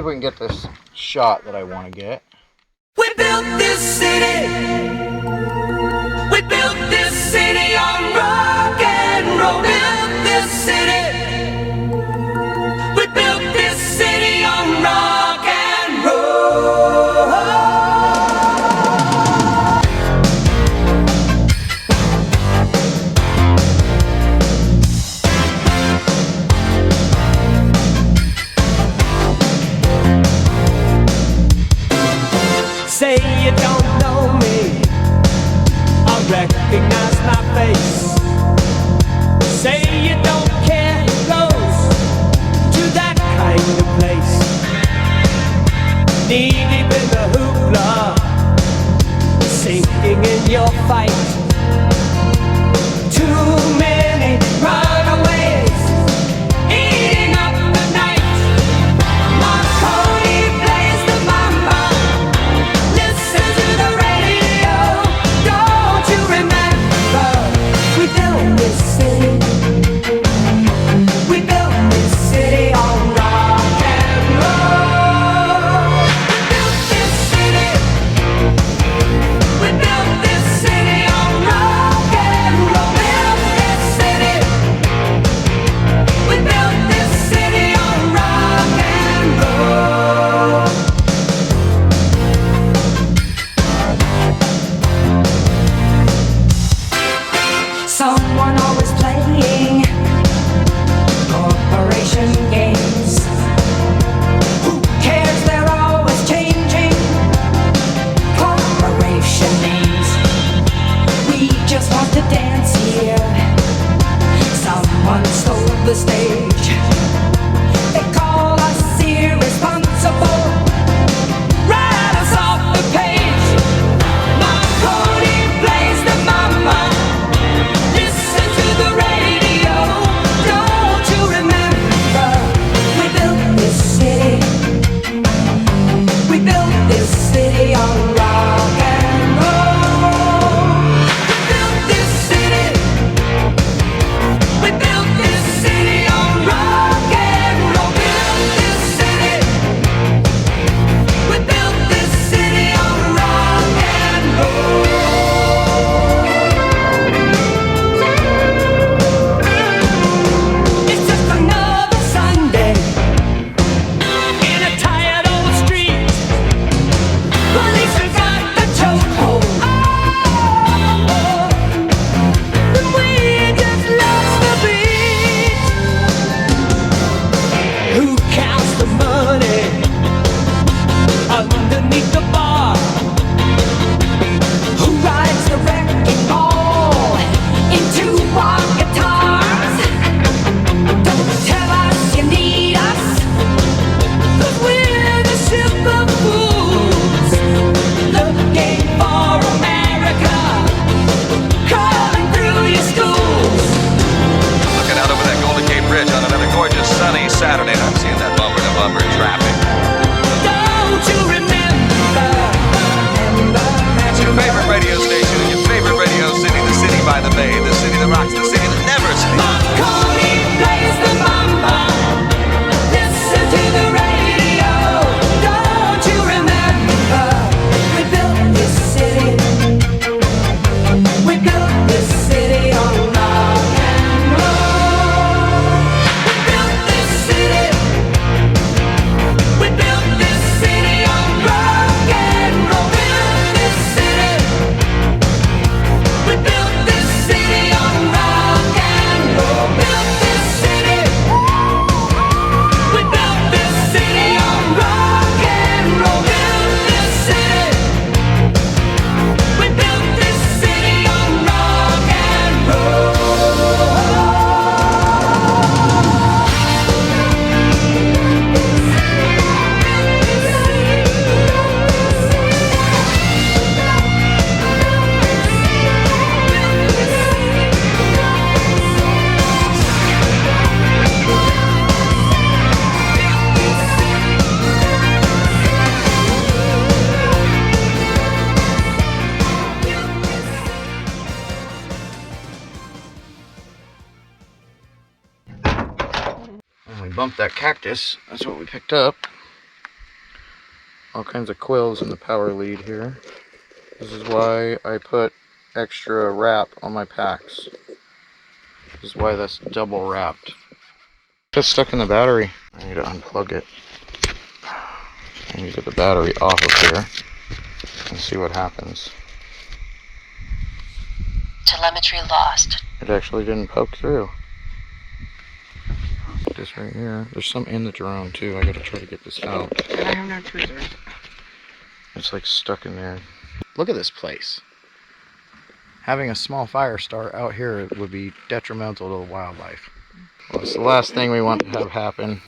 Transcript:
we can get this shot that I want to get. We built this city. We built this city on rock and roll. Built this city. We built this city on rock and roll. Say you don't know me, I recognize my face. Say you don't care who goes to that kind of place. Knee deep in the hoopla, sinking in your fight. Too many runaways, eating up the night. Marconi plays the mama. Listen to the radio. Don't you remember? We built this city. We built this city on rock and roll. We built this city. We built this city on rock and roll. Built this city. We built this city on rock and roll. Someone always playing corporation games. Who cares? They're always changing corporation names. We just want to dance here. Someone stole the stage. They call us irresponsible. Write us off the page. Marconi plays the mama. Listen to the radio. Don't you remember? We built this city. We built this city on rock and roll. We built this city. We built this city on rock and roll. Built this city. We built this city on rock and roll. It's just another Sunday in a tired old street. Police have got the chokehold. And we just lost the beat. Who counts the money underneath the bar? Who rides the wrecking ball into our guitars? Don't tell us you need us, 'cause we're the ship of fools, looking for America, crawling through your schools. Looking out over that Golden Gate Bridge on another gorgeous sunny Saturday, and I'm seeing that bumper-to-bumper traffic. Don't you remember? It's your favorite radio station in your favorite radio city, the city by the bay, the city that rocks, the city that never sleeps. Marconi plays the mama. Listen to the radio. Don't you remember? We built this city. We built this city on rock and roll. We built this city. We built this city on rock and roll. Built this city. We built this city on rock and roll. Built this city. We built this city on rock and roll. Built this city. We built this city on rock and roll. And we bumped that cactus. That's what we picked up. all kinds of quills in the power lead here. This is why I put extra wrap on my packs. This is why that's double wrapped. It's stuck in the battery. I need to unplug it. I need to get the battery off of here and see what happens. Telemetry lost. It actually didn't poke through. This right here. There's some in the drone too. I gotta try to get this out. And I have no tweezers. It's like stuck in there. Look at this place. Having a small fire start out here would be detrimental to the wildlife. Well, it's the last thing we want to have happen.